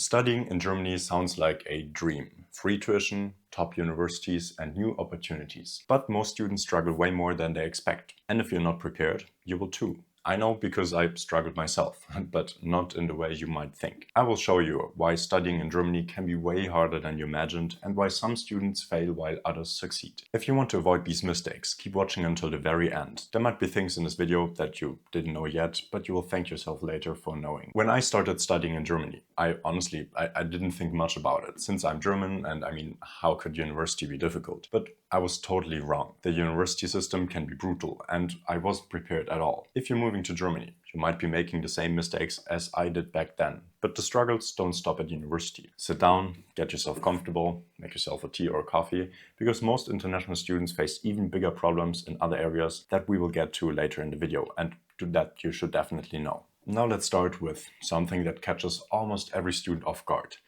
Studying in Germany sounds like a dream. Free tuition, top universities, and new opportunities. But most students struggle way more than they expect. And if you're not prepared, you will too. I know because I struggled myself, but not in the way you might think. I will show you why studying in Germany can be way harder than you imagined and why some students fail while others succeed. If you want to avoid these mistakes, keep watching until the very end. There might be things in this video that you didn't know yet, but you will thank yourself later for knowing. When I started studying in Germany, I honestly didn't think much about it. Since I'm German, and I mean, how could university be difficult? But I was totally wrong. The university system can be brutal, and I wasn't prepared at all. If you're moving to Germany, you might be making the same mistakes as I did back then. But the struggles don't stop at university. Sit down, get yourself comfortable, make yourself a tea or coffee, because most international students face even bigger problems in other areas that we will get to later in the video, and that you should definitely know. Now let's start with something that catches almost every student off guard.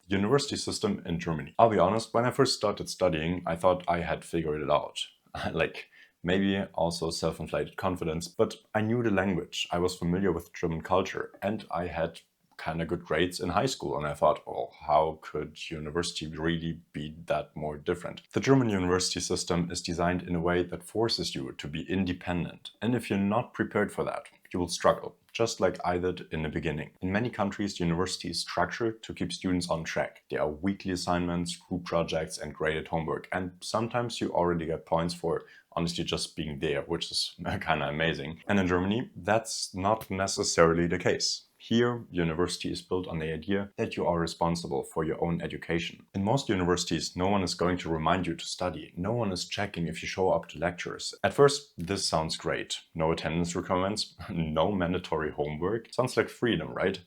University system in Germany. I'll be honest, when I first started studying, I thought I had figured it out. Like, maybe also self-inflated confidence, but I knew the language, I was familiar with German culture, and I had kind of good grades in high school, and I thought, oh, how could university really be that more different? The German university system is designed in a way that forces you to be independent, and if you're not prepared for that, you will struggle, just like I did in the beginning. In many countries, university is structured to keep students on track. There are weekly assignments, group projects, and graded homework, and sometimes you already get points for honestly just being there, which is kind of amazing. And in Germany, that's not necessarily the case. Here, university is built on the idea that you are responsible for your own education. In most universities, no one is going to remind you to study. No one is checking if you show up to lectures. At first, this sounds great. No attendance requirements, no mandatory homework. Sounds like freedom, right?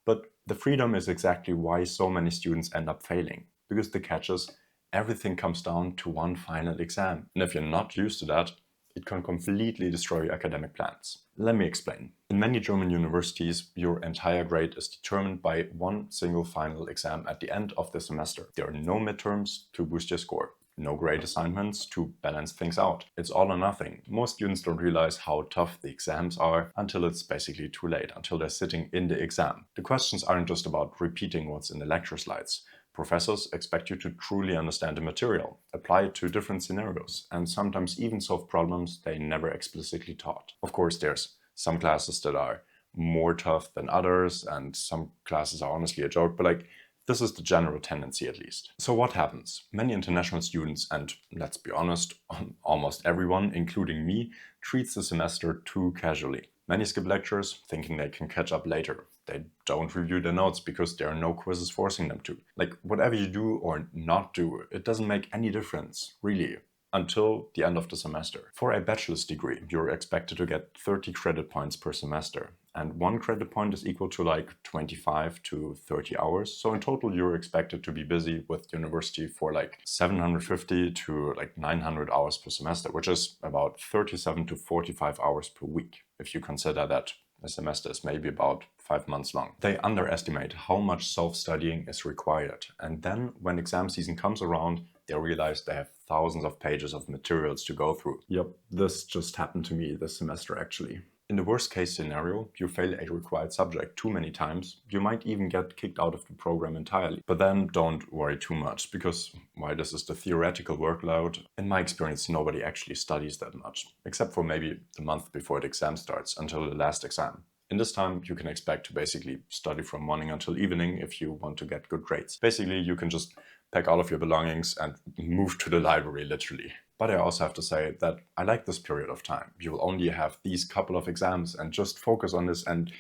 But the freedom is exactly why so many students end up failing. Because the catch is, everything comes down to one final exam. And if you're not used to that, it can completely destroy your academic plans. Let me explain. In many German universities, your entire grade is determined by one single final exam at the end of the semester. There are no midterms to boost your score. No grade assignments to balance things out. It's all or nothing. Most students don't realize how tough the exams are until it's basically too late, until they're sitting in the exam. The questions aren't just about repeating what's in the lecture slides. Professors expect you to truly understand the material, apply it to different scenarios, and sometimes even solve problems they never explicitly taught. Of course, there's some classes that are more tough than others, and some classes are honestly a joke, but this is the general tendency at least. So what happens? Many international students, and let's be honest, almost everyone, including me, treats the semester too casually. Many skip lectures thinking they can catch up later. They don't review their notes because there are no quizzes forcing them to. Whatever you do or not do, it doesn't make any difference, really, until the end of the semester. For a bachelor's degree, you're expected to get 30 credit points per semester. And one credit point is equal to 25 to 30 hours. So in total, you're expected to be busy with university for 750 to 900 hours per semester, which is about 37 to 45 hours per week, if you consider that a semester is maybe about 5 months long. They underestimate how much self-studying is required. And then when exam season comes around, they realize they have thousands of pages of materials to go through. Yep, this just happened to me this semester actually. In the worst case scenario, you fail a required subject too many times, you might even get kicked out of the program entirely. But then don't worry too much, because while this is the theoretical workload, in my experience nobody actually studies that much, except for maybe the month before the exam starts, until the last exam. In this time, you can expect to basically study from morning until evening if you want to get good grades. Basically, you can just pack all of your belongings and move to the library, literally. But I also have to say that I like this period of time. You will only have these couple of exams and just focus on this, and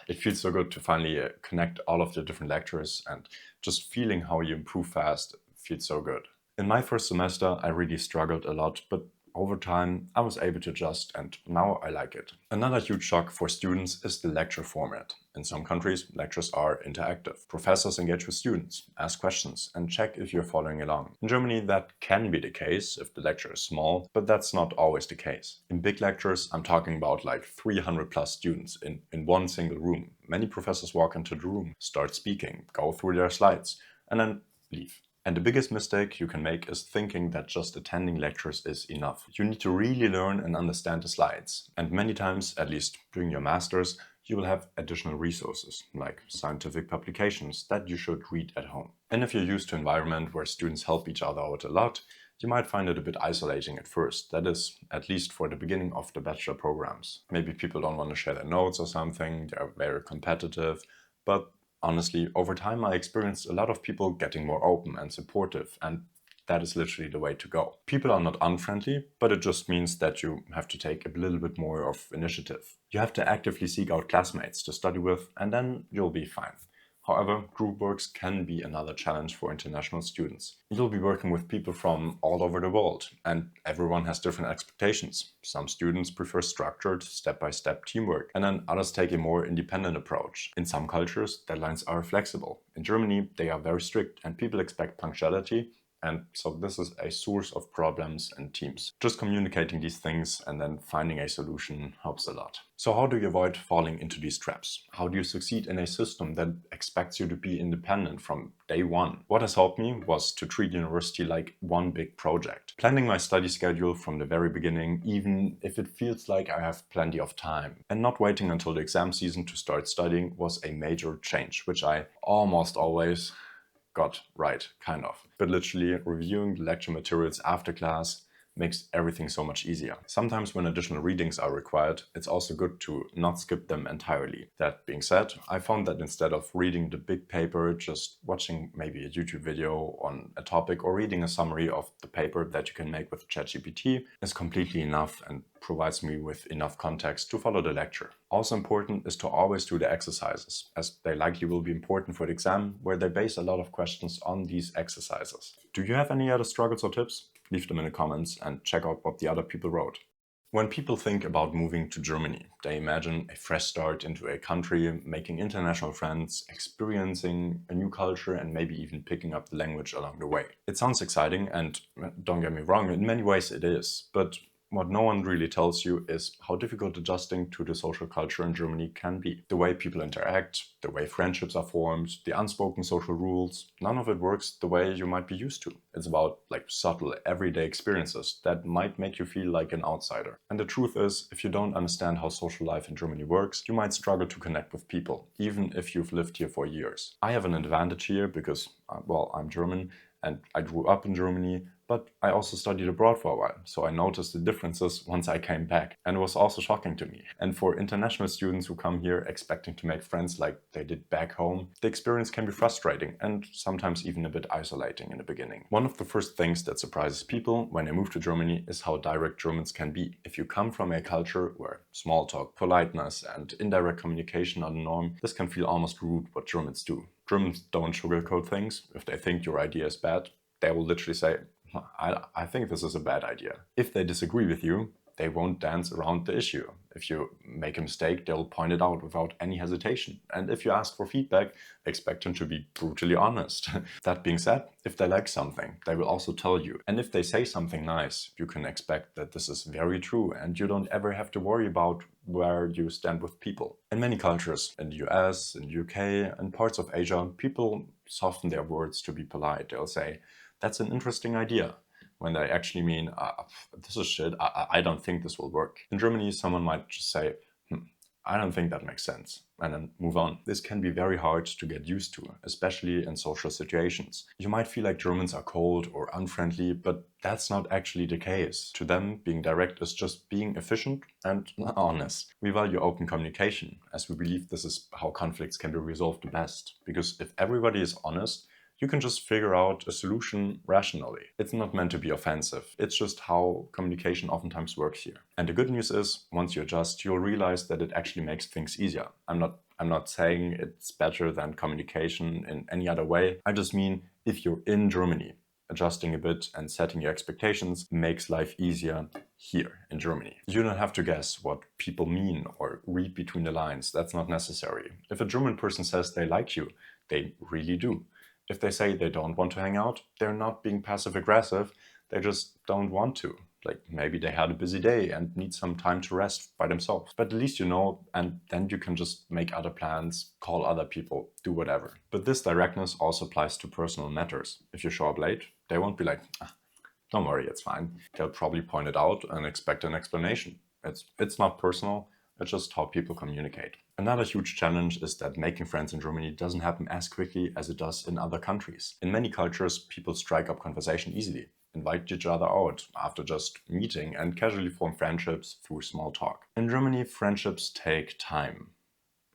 it feels so good to finally connect all of the different lectures, and just feeling how you improve fast feels so good. In my first semester, I really struggled a lot, but over time, I was able to adjust, and now I like it. Another huge shock for students is the lecture format. In some countries, lectures are interactive. Professors engage with students, ask questions, and check if you're following along. In Germany, that can be the case if the lecture is small, but that's not always the case. In big lectures, I'm talking about 300 plus students in one single room. Many professors walk into the room, start speaking, go through their slides, and then leave. And the biggest mistake you can make is thinking that just attending lectures is enough. You need to really learn and understand the slides. And many times, at least during your masters, you will have additional resources, like scientific publications that you should read at home. And if you're used to an environment where students help each other out a lot, you might find it a bit isolating at first. That is, at least for the beginning of the bachelor programs. Maybe people don't want to share their notes or something, they're very competitive, but honestly, over time I experienced a lot of people getting more open and supportive, and that is literally the way to go. People are not unfriendly, but it just means that you have to take a little bit more of initiative. You have to actively seek out classmates to study with, and then you'll be fine. However, group works can be another challenge for international students. You'll be working with people from all over the world, and everyone has different expectations. Some students prefer structured, step-by-step teamwork, and then others take a more independent approach. In some cultures, deadlines are flexible. In Germany, they are very strict, and people expect punctuality, and so this is a source of problems in teams. Just communicating these things and then finding a solution helps a lot. So how do you avoid falling into these traps? How do you succeed in a system that expects you to be independent from day one? What has helped me was to treat university like one big project. Planning my study schedule from the very beginning, even if it feels like I have plenty of time. And not waiting until the exam season to start studying was a major change, which I almost always got right, kind of. But literally reviewing the lecture materials after class makes everything so much easier. Sometimes when additional readings are required, it's also good to not skip them entirely. That being said, I found that instead of reading the big paper, just watching maybe a YouTube video on a topic or reading a summary of the paper that you can make with ChatGPT is completely enough and provides me with enough context to follow the lecture. Also important is to always do the exercises, as they likely will be important for the exam, where they base a lot of questions on these exercises. Do you have any other struggles or tips? Leave them in the comments and check out what the other people wrote. When people think about moving to Germany, they imagine a fresh start into a country, making international friends, experiencing a new culture, and maybe even picking up the language along the way. It sounds exciting, and don't get me wrong, in many ways it is, but what no one really tells you is how difficult adjusting to the social culture in Germany can be. The way people interact, the way friendships are formed, the unspoken social rules, none of it works the way you might be used to. It's about subtle, everyday experiences that might make you feel like an outsider. And the truth is, if you don't understand how social life in Germany works, you might struggle to connect with people, even if you've lived here for years. I have an advantage here because, well, I'm German and I grew up in Germany, but I also studied abroad for a while, so I noticed the differences once I came back, and it was also shocking to me. And for international students who come here expecting to make friends like they did back home, the experience can be frustrating and sometimes even a bit isolating in the beginning. One of the first things that surprises people when they move to Germany is how direct Germans can be. If you come from a culture where small talk, politeness, and indirect communication are the norm, this can feel almost rude what Germans do. Germans don't sugarcoat things. If they think your idea is bad, they will literally say, I think this is a bad idea. If they disagree with you, they won't dance around the issue. If you make a mistake, they'll point it out without any hesitation. And if you ask for feedback, expect them to be brutally honest. That being said, if they like something, they will also tell you. And if they say something nice, you can expect that this is very true and you don't ever have to worry about where you stand with people. In many cultures, in the US, in the UK, and parts of Asia, people soften their words to be polite. They'll say, "That's an interesting idea," when they actually mean, "This is shit, I don't think this will work." In Germany, someone might just say, "I don't think that makes sense," and then move on. This can be very hard to get used to, especially in social situations. You might feel like Germans are cold or unfriendly, but that's not actually the case. To them, being direct is just being efficient and honest. We value open communication, as we believe this is how conflicts can be resolved the best. Because if everybody is honest, you can just figure out a solution rationally. It's not meant to be offensive. It's just how communication oftentimes works here. And the good news is, once you adjust, you'll realize that it actually makes things easier. I'm not saying it's better than communication in any other way. I just mean, if you're in Germany, adjusting a bit and setting your expectations makes life easier here in Germany. You don't have to guess what people mean or read between the lines. That's not necessary. If a German person says they like you, they really do. If they say they don't want to hang out, they're not being passive aggressive, they just don't want to. Like maybe they had a busy day and need some time to rest by themselves. But at least you know, and then you can just make other plans, call other people, do whatever. But this directness also applies to personal matters. If you show up late, they won't be like, "Don't worry, it's fine." They'll probably point it out and expect an explanation. It's not personal, It's just how people communicate. Another huge challenge is that making friends in Germany doesn't happen as quickly as it does in other countries. In many cultures, people strike up conversation easily, invite each other out after just meeting, and casually form friendships through small talk. In Germany, friendships take time.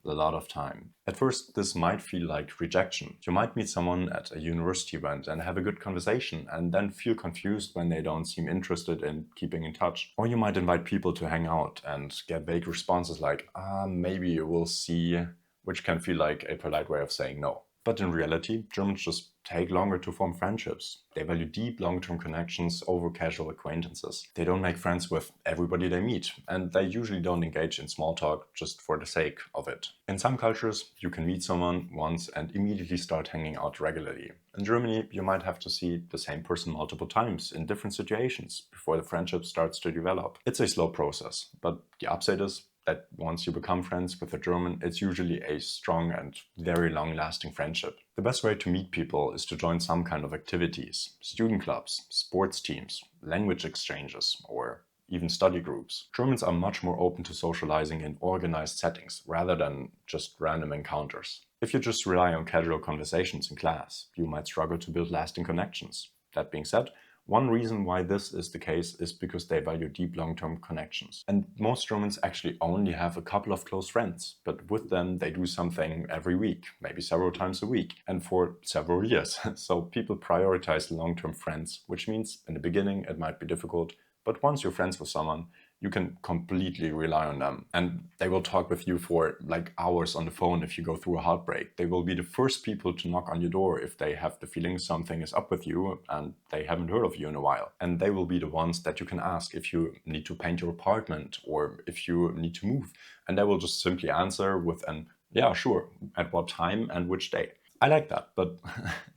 A lot of time. At first, this might feel like rejection. You might meet someone at a university event and have a good conversation and then feel confused when they don't seem interested in keeping in touch. Or you might invite people to hang out and get vague responses like, maybe you will see, which can feel like a polite way of saying no. But in reality, Germans just take longer to form friendships. They value deep long-term connections over casual acquaintances. They don't make friends with everybody they meet, and they usually don't engage in small talk just for the sake of it. In some cultures, you can meet someone once and immediately start hanging out regularly. In Germany, you might have to see the same person multiple times in different situations before the friendship starts to develop. It's a slow process, but the upside is that once you become friends with a German, it's usually a strong and very long-lasting friendship. The best way to meet people is to join some kind of activities, student clubs, sports teams, language exchanges, or even study groups. Germans are much more open to socializing in organized settings rather than just random encounters. If you just rely on casual conversations in class, you might struggle to build lasting connections. That being said, one reason why this is the case is because they value deep long-term connections. And most Germans actually only have a couple of close friends, but with them they do something every week, maybe several times a week, and for several years. So people prioritize long-term friends, which means in the beginning it might be difficult, but once you're friends with someone, you can completely rely on them. And they will talk with you for like hours on the phone if you go through a heartbreak. They will be the first people to knock on your door if they have the feeling something is up with you and they haven't heard of you in a while. And they will be the ones that you can ask if you need to paint your apartment or if you need to move. And they will just simply answer with an, yeah, sure, at what time and which day. I like that, but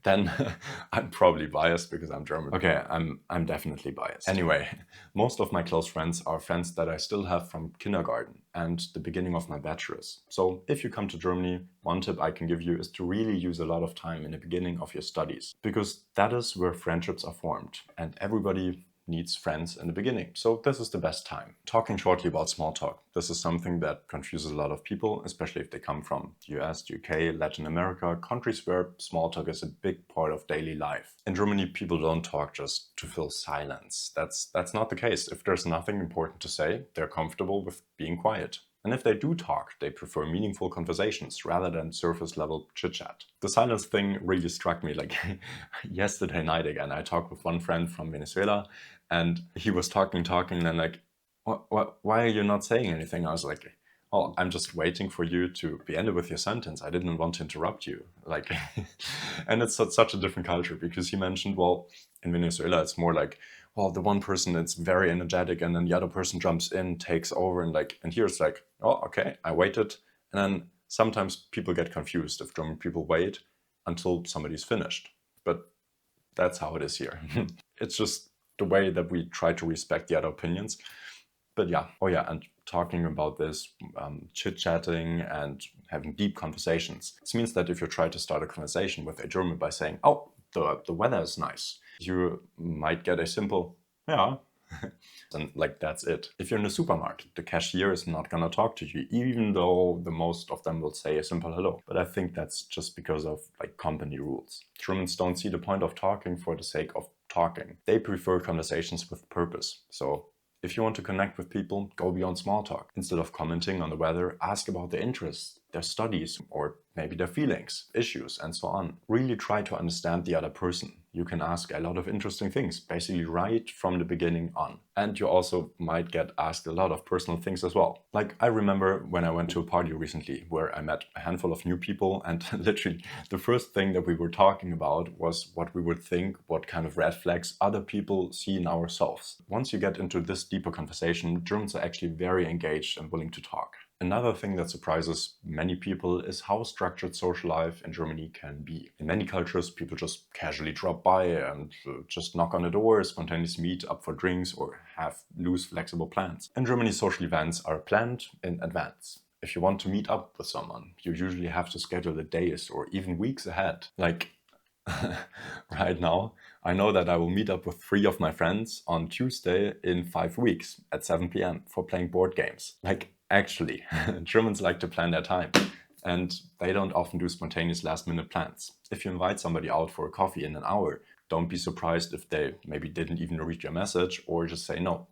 then I'm probably biased because I'm German. Okay, I'm definitely biased. Anyway, most of my close friends are friends that I still have from kindergarten and the beginning of my bachelor's. So if you come to Germany, one tip I can give you is to really use a lot of time in the beginning of your studies, because that is where friendships are formed and everybody needs friends in the beginning. So this is the best time. Talking shortly about small talk. This is something that confuses a lot of people, especially if they come from the US, UK, Latin America, countries where small talk is a big part of daily life. In Germany, people don't talk just to fill silence. That's not the case. If there's nothing important to say, they're comfortable with being quiet. And if they do talk, they prefer meaningful conversations rather than surface-level chit-chat. The silence thing really struck me like yesterday night again. I talked with one friend from Venezuela and he was talking and then like, why are you not saying anything? I was like, oh, I'm just waiting for you to be ended with your sentence. I didn't want to interrupt you. Like, and it's such a different culture because he mentioned, well, in Venezuela, it's more like, well, the one person that's very energetic and then the other person jumps in, takes over and here it's like, oh, okay, I waited. And then sometimes people get confused if German people wait until somebody's finished. But that's how it is here. It's just the way that we try to respect the other opinions. But yeah, oh yeah, and talking about this, chit-chatting and having deep conversations. This means that if you try to start a conversation with a German by saying, oh, the weather is nice, you might get a simple, yeah, and like that's it. If you're in a supermarket, the cashier is not gonna talk to you, even though the most of them will say a simple hello. But I think that's just because of like company rules. Germans don't see the point of talking for the sake of talking. They prefer conversations with purpose. So if you want to connect with people, go beyond small talk. Instead of commenting on the weather, ask about their interests, their studies, or maybe their feelings, issues, and so on. Really try to understand the other person. You can ask a lot of interesting things, basically right from the beginning on. And you also might get asked a lot of personal things as well. Like I remember when I went to a party recently where I met a handful of new people and literally the first thing that we were talking about was what we would think, what kind of red flags other people see in ourselves. Once you get into this deeper conversation, Germans are actually very engaged and willing to talk. Another thing that surprises many people is how structured social life in Germany can be. In many cultures, people just casually drop by and just knock on the door, spontaneously meet up for drinks, or have loose, flexible plans. In Germany, social events are planned in advance. If you want to meet up with someone, you usually have to schedule the days or even weeks ahead. Like right now, I know that I will meet up with 3 of my friends on Tuesday in 5 weeks at 7 p.m. for playing board games. Like, Actually, Germans like to plan their time, and they don't often do spontaneous last-minute plans. If you invite somebody out for a coffee in an hour, don't be surprised if they maybe didn't even read your message or just say no.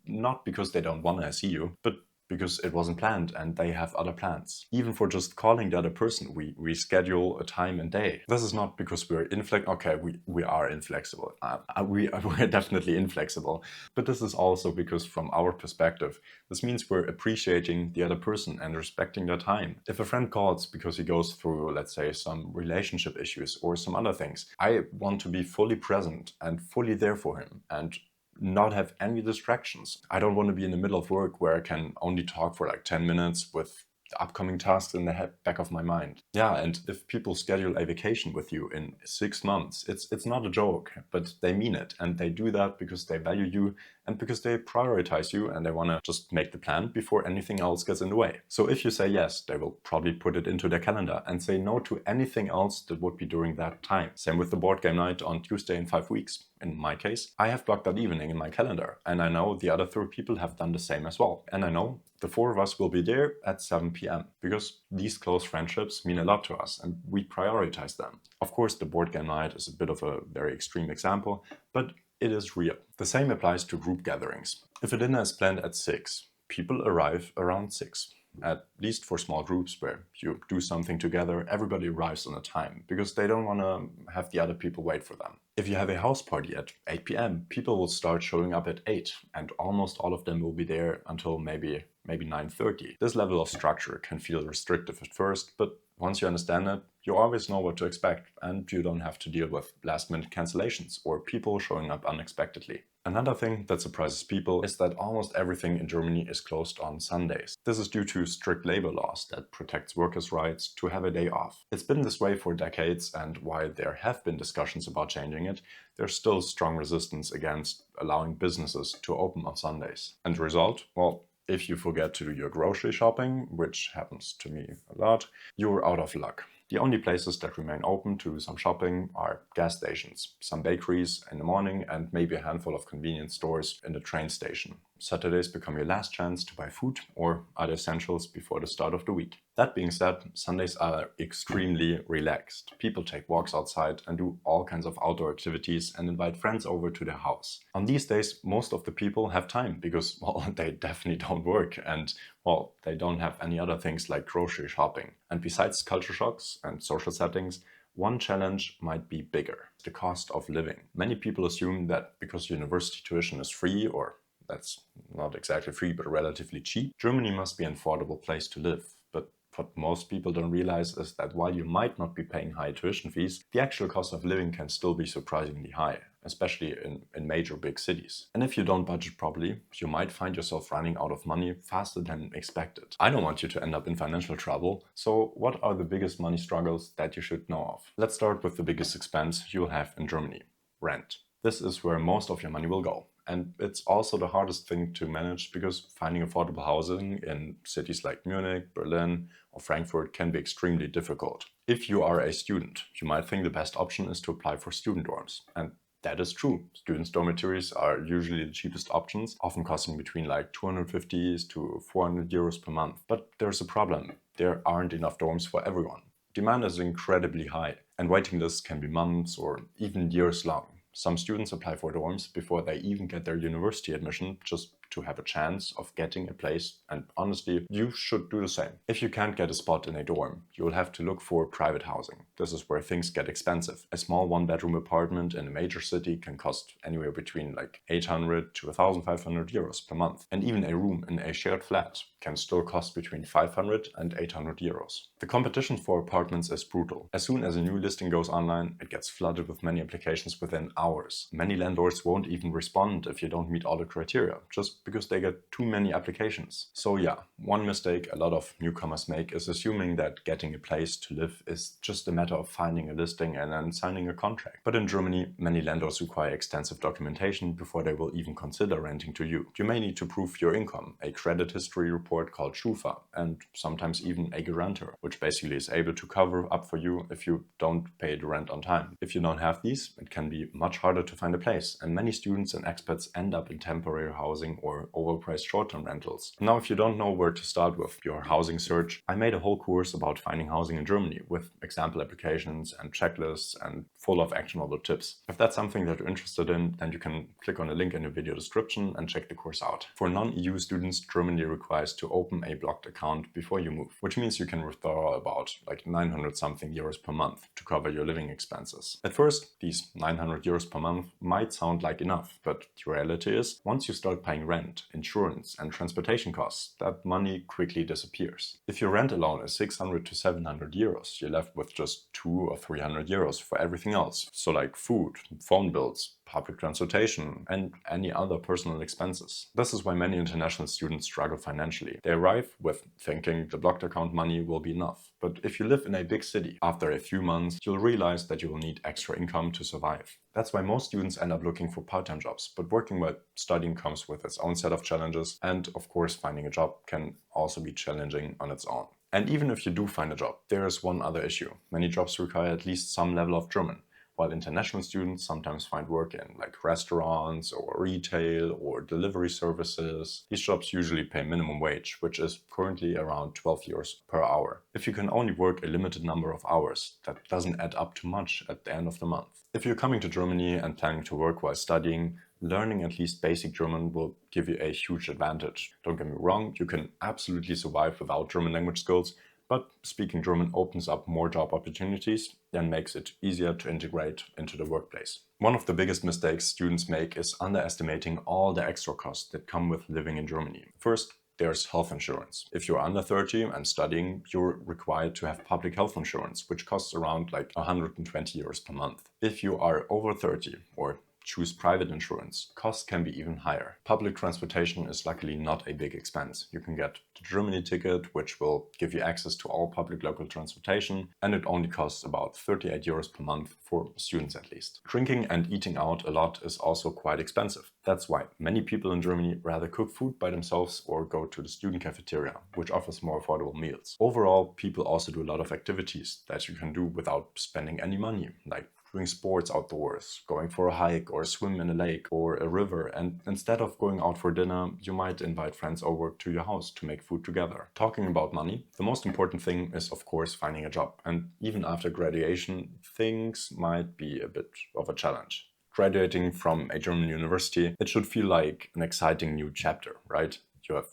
Not because they don't want to see you, but because it wasn't planned and they have other plans. Even for just calling the other person, we reschedule a time and day. This is not because we're inflexible. Okay, we are inflexible. We're definitely inflexible. But this is also because from our perspective, this means we're appreciating the other person and respecting their time. If a friend calls because he goes through, let's say, some relationship issues or some other things, I want to be fully present and fully there for him and not have any distractions. I don't want to be in the middle of work where I can only talk for like 10 minutes with upcoming tasks in the back of my mind. Yeah, and if people schedule a vacation with you in 6 months, it's not a joke, but they mean it. And they do that because they value you and because they prioritize you and they want to just make the plan before anything else gets in the way. So if you say yes, they will probably put it into their calendar and say no to anything else that would be during that time. Same with the board game night on Tuesday in 5 weeks. In my case, I have blocked that evening in my calendar, and I know the other 3 people have done the same as well. And I know the 4 of us will be there at 7 p.m. because these close friendships mean a lot to us and we prioritize them. Of course, the board game night is a bit of a very extreme example, but it is real. The same applies to group gatherings. If a dinner is planned at 6, people arrive around 6. At least for small groups where you do something together, everybody arrives on a time because they don't want to have the other people wait for them. If you have a house party at 8 p.m., people will start showing up at 8 and almost all of them will be there until maybe 9:30. This level of structure can feel restrictive at first, but once you understand it, you always know what to expect and you don't have to deal with last-minute cancellations or people showing up unexpectedly. Another thing that surprises people is that almost everything in Germany is closed on Sundays. This is due to strict labor laws that protects workers' rights to have a day off. It's been this way for decades, and while there have been discussions about changing it, there's still strong resistance against allowing businesses to open on Sundays. And the result? Well, if you forget to do your grocery shopping, which happens to me a lot, you're out of luck. The only places that remain open to do some shopping are gas stations, some bakeries in the morning, and maybe a handful of convenience stores in the train station. Saturdays become your last chance to buy food or other essentials before the start of the week. That being said, Sundays are extremely relaxed. People take walks outside and do all kinds of outdoor activities and invite friends over to their house. On these days, most of the people have time because, well, they definitely don't work and, well, they don't have any other things like grocery shopping. And besides culture shocks and social settings, one challenge might be bigger: the cost of living. Many people assume that because university tuition is free, or that's not exactly free, but relatively cheap, Germany must be an affordable place to live. But what most people don't realize is that while you might not be paying high tuition fees, the actual cost of living can still be surprisingly high, especially in major big cities. And if you don't budget properly, you might find yourself running out of money faster than expected. I don't want you to end up in financial trouble, so what are the biggest money struggles that you should know of? Let's start with the biggest expense you'll have in Germany: rent. This is where most of your money will go. And it's also the hardest thing to manage because finding affordable housing in cities like Munich, Berlin, or Frankfurt can be extremely difficult. If you are a student, you might think the best option is to apply for student dorms. And that is true. Students' dormitories are usually the cheapest options, often costing between like 250 to 400 euros per month. But there's a problem. There aren't enough dorms for everyone. Demand is incredibly high, and waiting lists can be months or even years long. Some students apply for dorms before they even get their university admission just to have a chance of getting a place, and honestly, you should do the same. If you can't get a spot in a dorm, you'll have to look for private housing. This is where things get expensive. A small one-bedroom apartment in a major city can cost anywhere between like 800 to 1,500 euros per month, and even a room in a shared flat can still cost between 500 and 800 euros. The competition for apartments is brutal. As soon as a new listing goes online, it gets flooded with many applications within hours. Many landlords won't even respond if you don't meet all the criteria, just because they get too many applications. So yeah, one mistake a lot of newcomers make is assuming that getting a place to live is just a matter of finding a listing and then signing a contract. But in Germany, many landlords require extensive documentation before they will even consider renting to you. You may need to prove your income, a credit history report called Schufa, and sometimes even a guarantor, which basically is able to cover up for you if you don't pay the rent on time. If you don't have these, it can be much harder to find a place, and many students and expats end up in temporary housing or overpriced short-term rentals. Now, if you don't know where to start with your housing search, I made a whole course about finding housing in Germany with example applications and checklists and full of actionable tips. If that's something that you're interested in, then you can click on the link in the video description and check the course out. For non-EU students, Germany requires to open a blocked account before you move, which means you can withdraw about like 900 something euros per month to cover your living expenses. At first, these 900 euros per month might sound like enough, but the reality is, once you start paying rent, insurance and transportation costs, that money quickly disappears. If your rent alone is 600 to 700 euros, you're left with just 200 or 300 euros for everything else. So like food, phone bills, public transportation, and any other personal expenses. This is why many international students struggle financially. They arrive with thinking the blocked account money will be enough. But if you live in a big city, after a few months, you'll realize that you will need extra income to survive. That's why most students end up looking for part-time jobs, but working while studying comes with its own set of challenges, and of course finding a job can also be challenging on its own. And even if you do find a job, there is one other issue. Many jobs require at least some level of German, while international students sometimes find work in like restaurants or retail or delivery services. These jobs usually pay minimum wage, which is currently around 12 euros per hour. If you can only work a limited number of hours, that doesn't add up to much at the end of the month. If you're coming to Germany and planning to work while studying, learning at least basic German will give you a huge advantage. Don't get me wrong, you can absolutely survive without German language skills, but speaking German opens up more job opportunities and makes it easier to integrate into the workplace. One of the biggest mistakes students make is underestimating all the extra costs that come with living in Germany. First, there's health insurance. If you're under 30 and studying, you're required to have public health insurance, which costs around like 120 euros per month. If you are over 30 or choose private insurance, costs can be even higher. Public transportation is luckily not a big expense. You can get the Germany ticket, which will give you access to all public local transportation, and it only costs about 38 euros per month for students at least. Drinking and eating out a lot is also quite expensive. That's why many people in Germany rather cook food by themselves or go to the student cafeteria, which offers more affordable meals. Overall, people also do a lot of activities that you can do without spending any money, like doing sports outdoors, going for a hike or swim in a lake or a river, and instead of going out for dinner, you might invite friends over to your house to make food together. Talking about money, the most important thing is of course finding a job, and even after graduation, things might be a bit of a challenge. Graduating from a German university, it should feel like an exciting new chapter, right?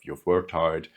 You've worked hard,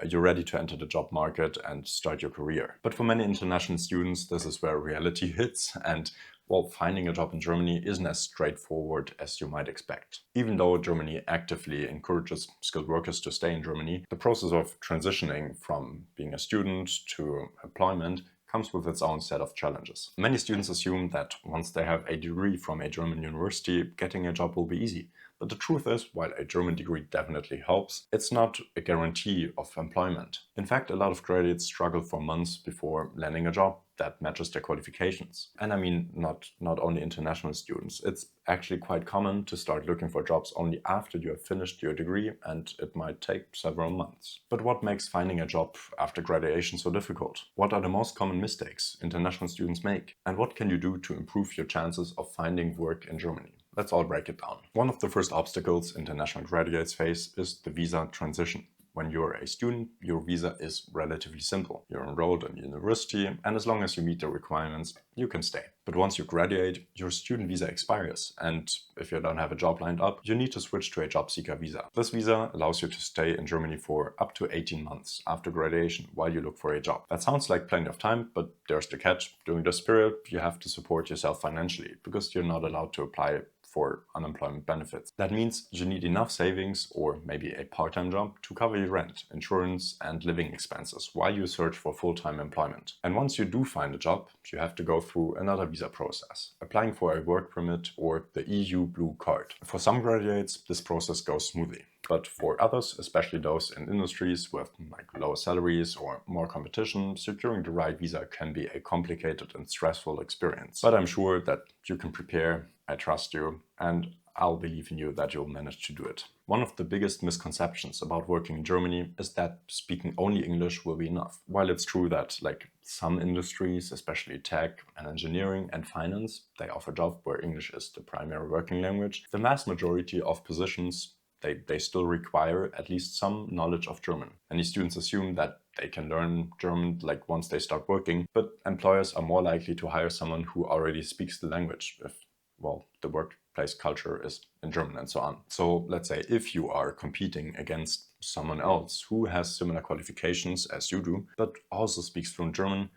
you're ready to enter the job market and start your career. But for many international students, this is where reality hits, and well, finding a job in Germany isn't as straightforward as you might expect. Even though Germany actively encourages skilled workers to stay in Germany, the process of transitioning from being a student to employment comes with its own set of challenges. Many students assume that once they have a degree from a German university, getting a job will be easy. But the truth is, while a German degree definitely helps, it's not a guarantee of employment. In fact, a lot of graduates struggle for months before landing a job that matches their qualifications. And I mean, not only international students. It's actually quite common to start looking for jobs only after you have finished your degree, and it might take several months. But what makes finding a job after graduation so difficult? What are the most common mistakes international students make? And what can you do to improve your chances of finding work in Germany? Let's all break it down. One of the first obstacles international graduates face is the visa transition. When you're a student, your visa is relatively simple. You're enrolled in university, and as long as you meet the requirements, you can stay. But once you graduate, your student visa expires, and if you don't have a job lined up, you need to switch to a job seeker visa. This visa allows you to stay in Germany for up to 18 months after graduation while you look for a job. That sounds like plenty of time, but there's the catch. During this period, you have to support yourself financially because you're not allowed to apply for unemployment benefits. That means you need enough savings or maybe a part-time job to cover your rent, insurance and living expenses while you search for full-time employment. And once you do find a job, you have to go through another visa process, applying for a work permit or the EU Blue Card. For some graduates, this process goes smoothly. But for others, especially those in industries with lower salaries or more competition, securing the right visa can be a complicated and stressful experience. But I'm sure that you can prepare, I trust you, and I'll believe in you that you'll manage to do it. One of the biggest misconceptions about working in Germany is that speaking only English will be enough. While it's true that some industries, especially tech and engineering and finance, they offer jobs where English is the primary working language, the vast majority of positions they still require at least some knowledge of German. Many students assume that they can learn German like once they start working, but employers are more likely to hire someone who already speaks the language if, well, the workplace culture is in German and so on. So let's say if you are competing against someone else who has similar qualifications as you do, but also speaks fluent German,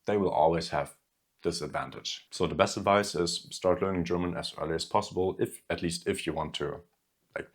they will always have this advantage. So the best advice is start learning German as early as possible, at least if you want to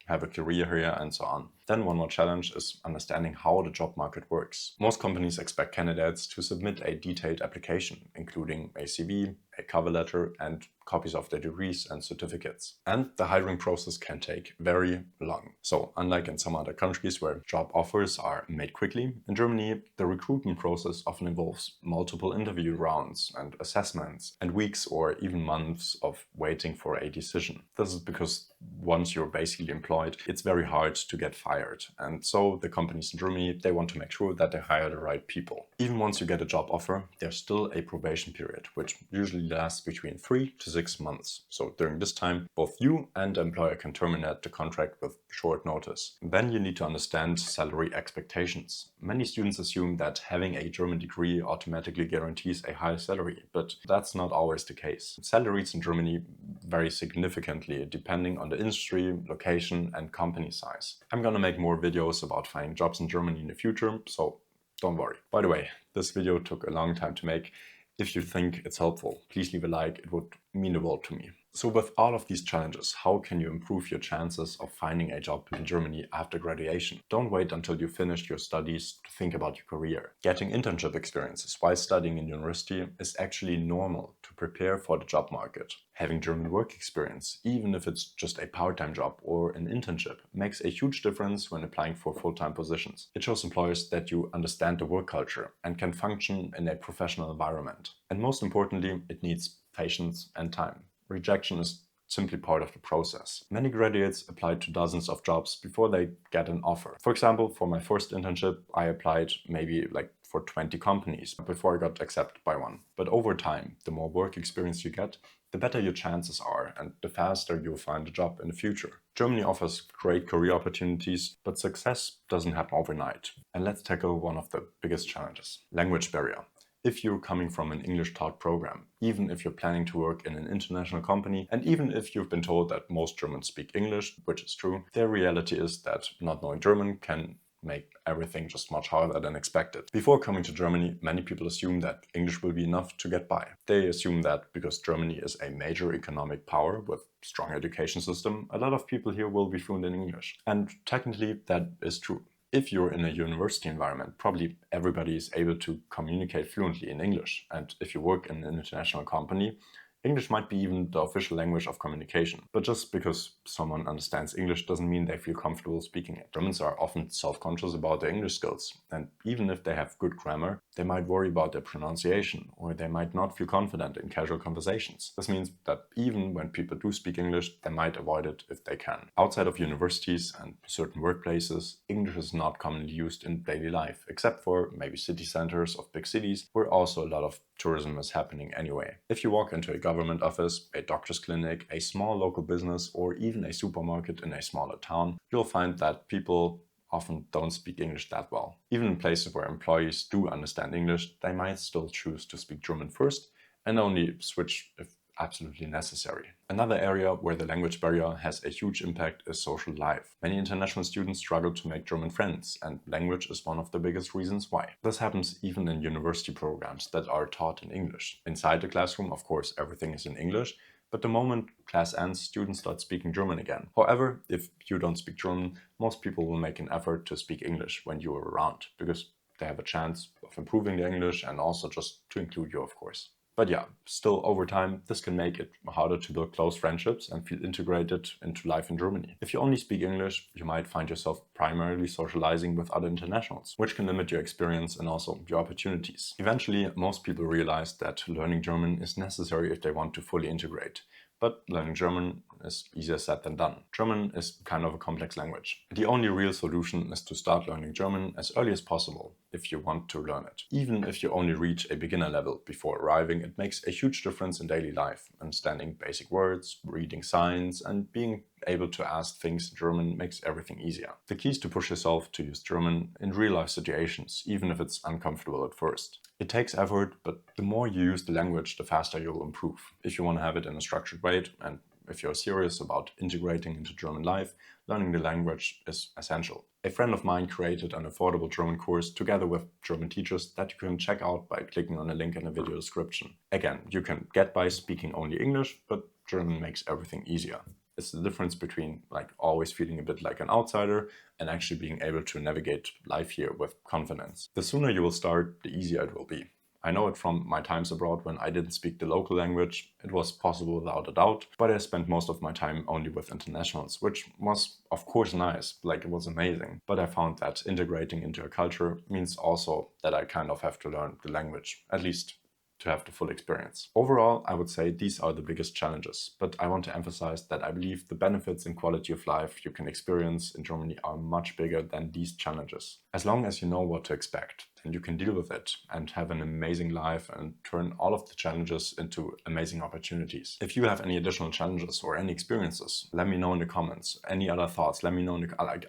have a career here and so on. Then one more challenge is understanding how the job market works. Most companies expect candidates to submit a detailed application, including a CV, a cover letter, and copies of their degrees and certificates. And the hiring process can take very long. So unlike in some other countries where job offers are made quickly, in Germany, the recruitment process often involves multiple interview rounds and assessments and weeks or even months of waiting for a decision. This is because once you're basically employed, it's very hard to get fired. And so the companies in Germany, they want to make sure that they hire the right people. Even once you get a job offer, there's still a probation period, which usually lasts between 3 to 6 months. So during this time, both you and the employer can terminate the contract with short notice. Then you need to understand salary expectations. Many students assume that having a German degree automatically guarantees a high salary, but that's not always the case. Salaries in Germany vary significantly depending on the industry, location, and company size. I'm gonna make more videos about finding jobs in Germany in the future, so don't worry. By the way, this video took a long time to make. If you think it's helpful, please leave a like, it would mean the world to me. So with all of these challenges, how can you improve your chances of finding a job in Germany after graduation? Don't wait until you finish your studies to think about your career. Getting internship experiences while studying in university is actually normal to prepare for the job market. Having German work experience, even if it's just a part-time job or an internship, makes a huge difference when applying for full-time positions. It shows employers that you understand the work culture and can function in a professional environment. And most importantly, it needs patience and time. Rejection is simply part of the process. Many graduates apply to dozens of jobs before they get an offer. For example, for my first internship, I applied maybe for 20 companies before I got accepted by one. But over time, the more work experience you get, the better your chances are and the faster you'll find a job in the future. Germany offers great career opportunities, but success doesn't happen overnight. And let's tackle one of the biggest challenges: language barrier. If you're coming from an English-taught program, even if you're planning to work in an international company, and even if you've been told that most Germans speak English, which is true, the reality is that not knowing German can make everything just much harder than expected. Before coming to Germany, many people assume that English will be enough to get by. They assume that because Germany is a major economic power with strong education system, a lot of people here will be fluent in English. And technically that is true. If you're in a university environment, probably everybody is able to communicate fluently in English. And if you work in an international company, English might be even the official language of communication. But just because someone understands English doesn't mean they feel comfortable speaking it. Germans are often self-conscious about their English skills. And even if they have good grammar, they might worry about their pronunciation, or they might not feel confident in casual conversations. This means that even when people do speak English, they might avoid it if they can. Outside of universities and certain workplaces, English is not commonly used in daily life, except for maybe city centers of big cities, where also a lot of tourism is happening anyway. If you walk into a government office, a doctor's clinic, a small local business, or even a supermarket in a smaller town, you'll find that people often don't speak English that well. Even in places where employees do understand English, they might still choose to speak German first and only switch if absolutely necessary. Another area where the language barrier has a huge impact is social life. Many international students struggle to make German friends, and language is one of the biggest reasons why. This happens even in university programs that are taught in English. Inside the classroom, of course, everything is in English, but the moment class ends, students start speaking German again. However, if you don't speak German, most people will make an effort to speak English when you are around, because they have a chance of improving their English and also just to include you, of course. But yeah, still over time, this can make it harder to build close friendships and feel integrated into life in Germany. If you only speak English, you might find yourself primarily socializing with other internationals, which can limit your experience and also your opportunities. Eventually, most people realize that learning German is necessary if they want to fully integrate. but learning German is easier said than done. German is kind of a complex language. The only real solution is to start learning German as early as possible if you want to learn it. Even if you only reach a beginner level before arriving, it makes a huge difference in daily life. Understanding basic words, reading signs, and being able to ask things in German makes everything easier. The key is to push yourself to use German in real-life situations, even if it's uncomfortable at first. It takes effort, but the more you use the language, the faster you'll improve. If you want to have it in a structured way, and if you're serious about integrating into German life, learning the language is essential. A friend of mine created an affordable German course together with German teachers that you can check out by clicking on a link in the video description. Again, you can get by speaking only English, but German makes everything easier. It's the difference between always feeling a bit like an outsider and actually being able to navigate life here with confidence. The sooner you will start, the easier it will be. I know it from my times abroad when I didn't speak the local language. It was possible without a doubt, but I spent most of my time only with internationals, which was of course nice, it was amazing. But I found that integrating into a culture means also that I kind of have to learn the language, at least to have the full experience. Overall, I would say these are the biggest challenges, but I want to emphasize that I believe the benefits and quality of life you can experience in Germany are much bigger than these challenges. As long as you know what to expect, and you can deal with it and have an amazing life and turn all of the challenges into amazing opportunities. If you have any additional challenges or any experiences, let me know in the comments. Any other thoughts, let me know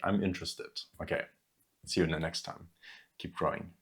I'm interested. Okay, see you in the next time. Keep growing.